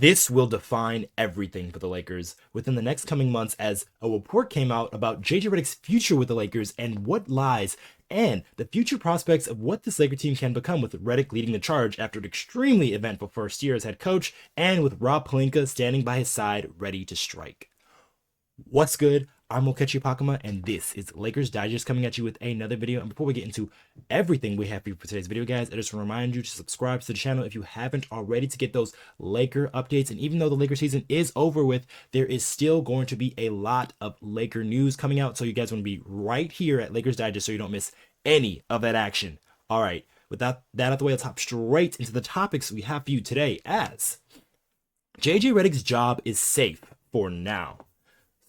This will define everything for the Lakers within the next coming months as a report came out about JJ Redick's future with the Lakers and what lies and the future prospects of what this Laker team can become with Redick leading the charge after an extremely eventful first year as head coach and with Rob Pelinka standing by his side ready to strike. What's good? I'm Okechi Apakama, and this is Lakers Digest coming at you with another video. And before we get into everything we have for you for today's video, guys, I just want to remind you to subscribe to the channel if you haven't already to get those Laker updates. And even though the Laker season is over with, there is still going to be a lot of Laker news coming out. So you guys want to be right here at Lakers Digest so you don't miss any of that action. All right, with that out of the way, let's hop straight into the topics we have for you today as JJ Redick's job is safe for now.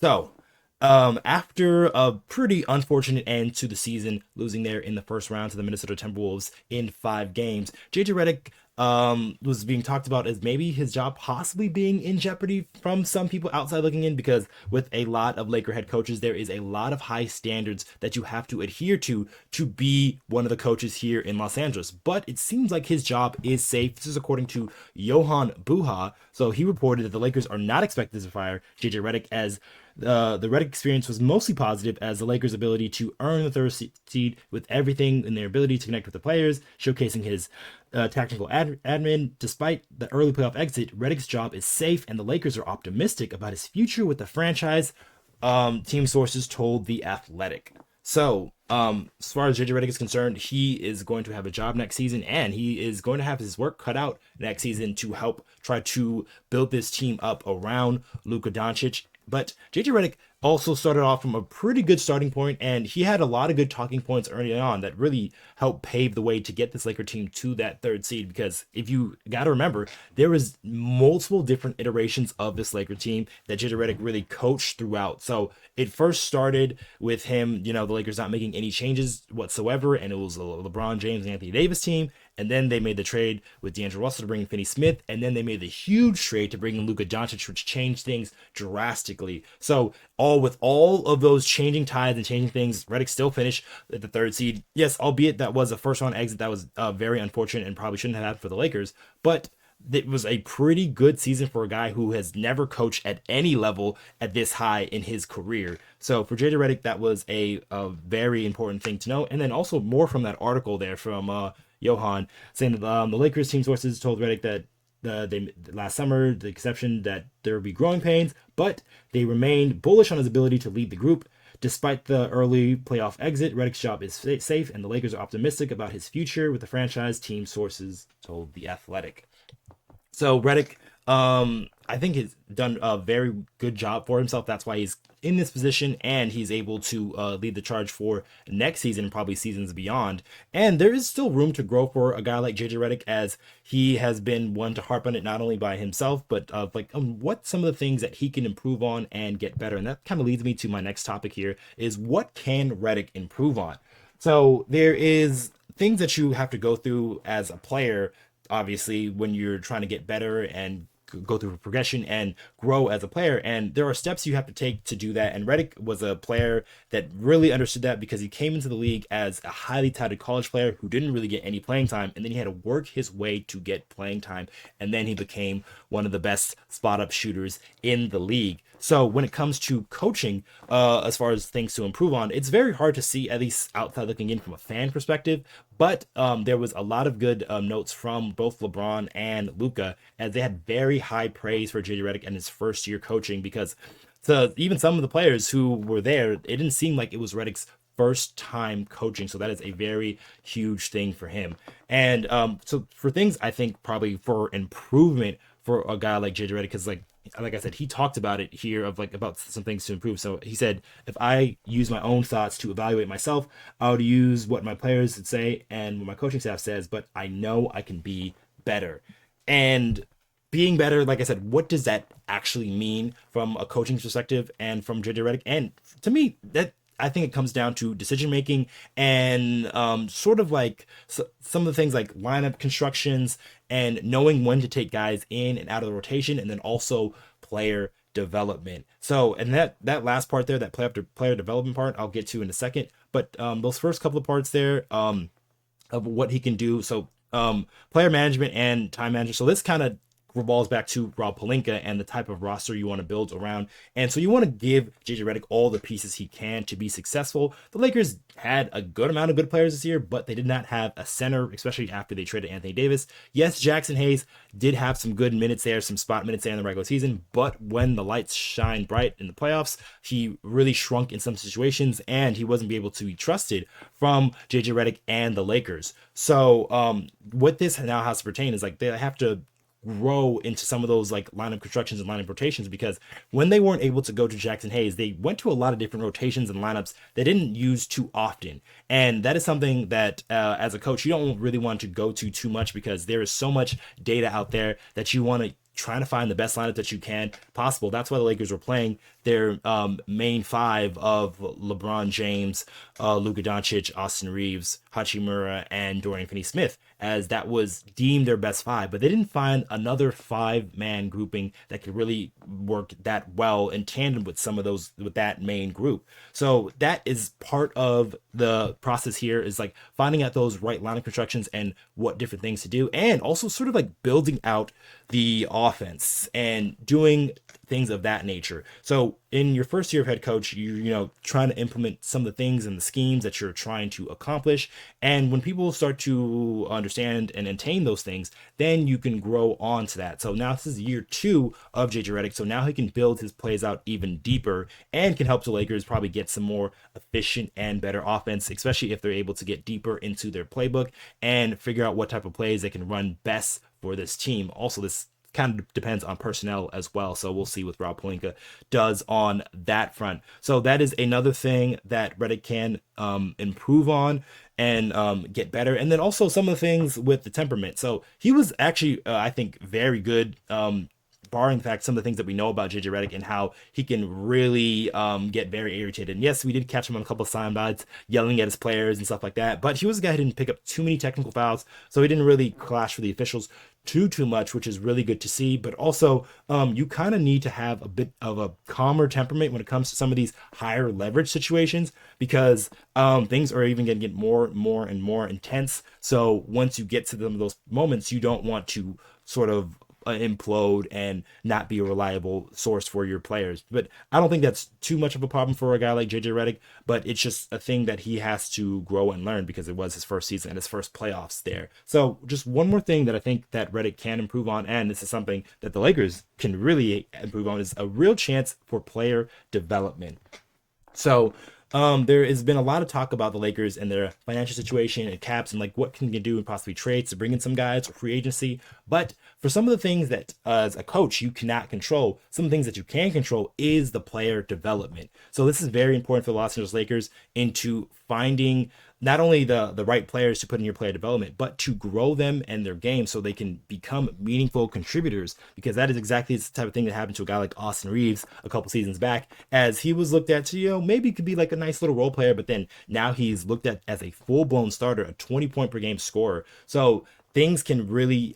So, after a pretty unfortunate end to the season, losing there in the first round to the Minnesota Timberwolves in 5 games, JJ Redick was being talked about as maybe his job possibly being in jeopardy from some people outside looking in, because with a lot of Laker head coaches, there is a lot of high standards that you have to adhere to be one of the coaches here in Los Angeles. But it seems like his job is safe. This is according to Johan Buha. So he reported that the Lakers are not expected to fire JJ Redick, as the Redick experience was mostly positive, as the Lakers' ability to earn the third seed with everything in their ability to connect with the players, showcasing his tactical admin. Despite the early playoff exit, Redick's job is safe, and the Lakers are optimistic about his future with the franchise, team sources told The Athletic. So, as far as JJ Redick is concerned, he is going to have a job next season, and he is going to have his work cut out next season to help try to build this team up around Luka Doncic. But JJ Redick also started off from a pretty good starting point, and he had a lot of good talking points early on that really helped pave the way to get this Laker team to that third seed. Because if you got to remember, there was multiple different iterations of this Laker team that JJ Redick really coached throughout. So it first started with him, the Lakers not making any changes whatsoever, and it was a LeBron James and Anthony Davis team. And then they made the trade with D'Angelo Russell to bring in Finney-Smith, and then they made the huge trade to bring in Luka Doncic, which changed things drastically. So with all of those changing tides and changing things, Redick still finished at the third seed. Yes, albeit that was a first round exit that was very unfortunate and probably shouldn't have happened for the Lakers, but it was a pretty good season for a guy who has never coached at any level at this high in his career. So for JJ Redick, that was a very important thing to know. And then also more from that article there from Johan, saying that the Lakers team sources told Redick that they last summer, the exception that there would be growing pains, but they remained bullish on his ability to lead the group. Despite the early playoff exit, Redick's job is safe, and the Lakers are optimistic about his future with the franchise, team sources told The Athletic. So Redick, I think he's done a very good job for himself. That's why he's in this position, and he's able to lead the charge for next season and probably seasons beyond. And there is still room to grow for a guy like JJ Redick, as he has been one to harp on it not only by himself, but what some of the things that he can improve on and get better. And that kind of leads me to my next topic here, is what can Redick improve on? So there is things that you have to go through as a player, obviously, when you're trying to get better and go through a progression and grow as a player, and there are steps you have to take to do that. And Redick was a player that really understood that, because he came into the league as a highly touted college player who didn't really get any playing time, and then he had to work his way to get playing time, and then he became one of the best spot up shooters in the league. So when it comes to coaching, as far as things to improve on, it's very hard to see, at least outside looking in from a fan perspective. But there was a lot of good notes from both LeBron and Luka, as they had very high praise for JJ Redick and his first year coaching, because even some of the players who were there, it didn't seem like it was Redick's first time coaching. So that is a very huge thing for him. And so for things, I think probably for improvement for a guy like JJ Redick, because like I said, he talked about it here about some things to improve. So he said, if I use my own thoughts to evaluate myself, I would use what my players would say and what my coaching staff says, but I know I can be better. And being better, like I said, what does that actually mean from a coaching perspective and from JJ Redick? And to me, that I think it comes down to decision making and some of the things like lineup constructions and knowing when to take guys in and out of the rotation, and then also player development. So, and that last part there, that player development part, I'll get to in a second. But those first couple of parts there of what he can do. So player management and time management. So this kind of revolves back to Rob Pelinka and the type of roster you want to build around. And so you want to give JJ Redick all the pieces he can to be successful. The Lakers had a good amount of good players this year, but they did not have a center, especially after they traded Anthony Davis. Yes, Jackson Hayes did have some good minutes there, some spot minutes there in the regular season, but when the lights shine bright in the playoffs, he really shrunk in some situations, and he wasn't able to be trusted from JJ Redick and the Lakers. So what this now has to pertain is like they have to grow into some of those like lineup constructions and lineup rotations, because when they weren't able to go to Jackson Hayes, they went to a lot of different rotations and lineups they didn't use too often. And that is something that as a coach, you don't really want to go to too much, because there is so much data out there that you want to trying to find the best lineup that you can possible. That's why the Lakers were playing their main five of LeBron James, Luka Doncic, Austin Reaves, Hachimura, and Dorian Finney-Smith, as that was deemed their best five. But they didn't find another five-man grouping that could really work that well in tandem with some of those, with that main group. So that is part of the process here, is like finding out those right lineup constructions and what different things to do, and also sort of like building out the offense and doing things of that nature. So in your first year of head coach, you know, trying to implement some of the things and the schemes that you're trying to accomplish. And when people start to understand and attain those things, then you can grow on to that. So now this is year 2 of JJ Redick. So now he can build his plays out even deeper and can help the Lakers probably get some more efficient and better offense, especially if they're able to get deeper into their playbook and figure out what type of plays they can run best for this team. Also, this kind of depends on personnel as well. So we'll see what Rob Pelinka does on that front. So that is another thing that Redick can improve on and get better. And then also some of the things with the temperament. So he was actually, I think, very good, barring the fact some of the things that we know about JJ Redick and how he can really get very irritated. And yes, we did catch him on a couple of sound bites, yelling at his players and stuff like that. But he was a guy who didn't pick up too many technical fouls, so he didn't really clash with the officials too much, which is really good to see. But also, you kind of need to have a bit of a calmer temperament when it comes to some of these higher leverage situations, because things are even going to get more and more intense. So once you get to some of those moments, you don't want to sort of implode and not be a reliable source for your players. But I don't think that's too much of a problem for a guy like JJ Redick, but it's just a thing that he has to grow and learn, because it was his first season and his first playoffs there. So just one more thing that I think that Redick can improve on, and this is something that the Lakers can really improve on, is a real chance for player development. So there has been a lot of talk about the Lakers and their financial situation and caps and like what can you do and possibly trades to bring in some guys or free agency. But for some of the things that as a coach you cannot control, some of the things that you can control is the player development. So this is very important for the Los Angeles Lakers into finding not only the right players to put in your player development, but to grow them and their game so they can become meaningful contributors, because that is exactly the type of thing that happened to a guy like Austin Reaves a couple seasons back, as he was looked at to, you know, maybe could be like a nice little role player, but then now he's looked at as a full-blown starter, a 20-point per game scorer. So things can really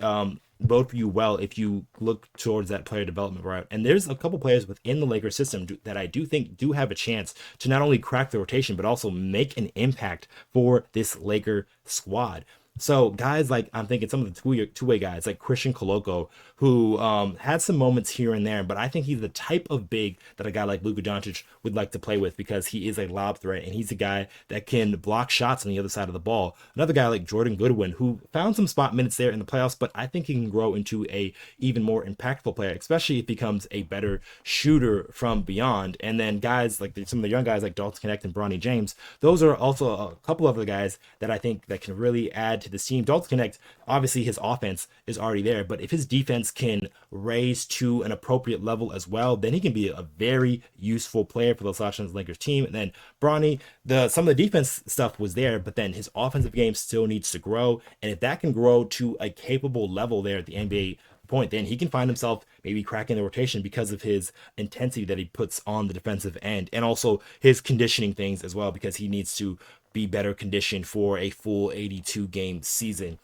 bode for you well if you look towards that player development route. And there's a couple players within the Lakers system that I do think do have a chance to not only crack the rotation, but also make an impact for this Laker squad. So guys like, I'm thinking some of the two-way guys like Christian Koloko, who had some moments here and there, but I think he's the type of big that a guy like Luka Doncic would like to play with, because he is a lob threat and he's a guy that can block shots on the other side of the ball. Another guy like Jordan Goodwin, who found some spot minutes there in the playoffs, but I think he can grow into a even more impactful player, especially if he becomes a better shooter from beyond. And then guys like some of the young guys like Dalton, Knecht, and Bronny James, those are also a couple of the guys that I think that can really add to this team. Dalton Knecht, obviously his offense is already there, but if his defense can raise to an appropriate level as well, then he can be a very useful player for the Los Angeles Lakers team. And then Bronny, some of the defense stuff was there, but then his offensive game still needs to grow. And if that can grow to a capable level there at the NBA point, then he can find himself maybe cracking the rotation because of his intensity that he puts on the defensive end, and also his conditioning things as well, because he needs to be better conditioned for a full 82 game season.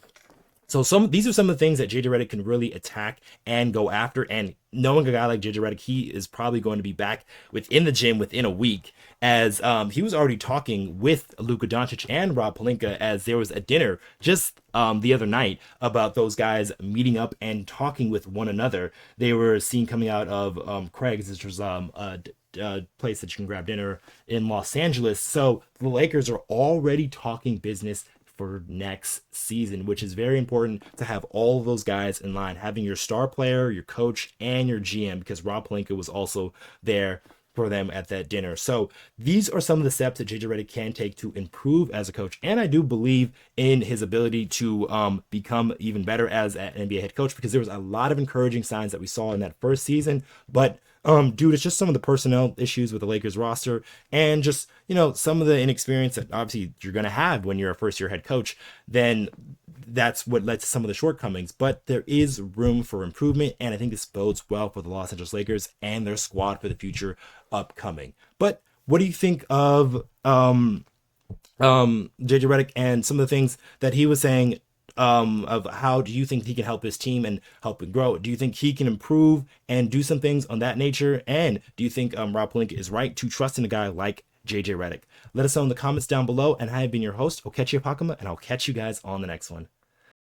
So these are some of the things that JJ Redick can really attack and go after. And knowing a guy like JJ Redick, he is probably going to be back within the gym within a week, as he was already talking with Luka Doncic and Rob Pelinka, as there was a dinner just the other night about those guys meeting up and talking with one another. They were seen coming out of Craig's, which was a place that you can grab dinner in Los Angeles. So the Lakers are already talking business for next season, which is very important to have all of those guys in line, having your star player, your coach, and your GM, because Rob Pelinka was also there for them at that dinner. So these are some of the steps that JJ Redick can take to improve as a coach, and I do believe in his ability to become even better as an NBA head coach, because there was a lot of encouraging signs that we saw in that first season, but due to just some of the personnel issues with the Lakers roster, and just, some of the inexperience that obviously you're going to have when you're a first year head coach, then that's what led to some of the shortcomings. But there is room for improvement, and I think this bodes well for the Los Angeles Lakers and their squad for the future upcoming. But what do you think of JJ Redick and some of the things that he was saying, of how do you think he can help his team and help it grow? Do you think he can improve and do some things on that nature? And do you think Rob Pelinka is right to trust in a guy like JJ Redick? Let us know in the comments down below. And I have been your host, Okechi Apakama, and I'll catch you guys on the next one.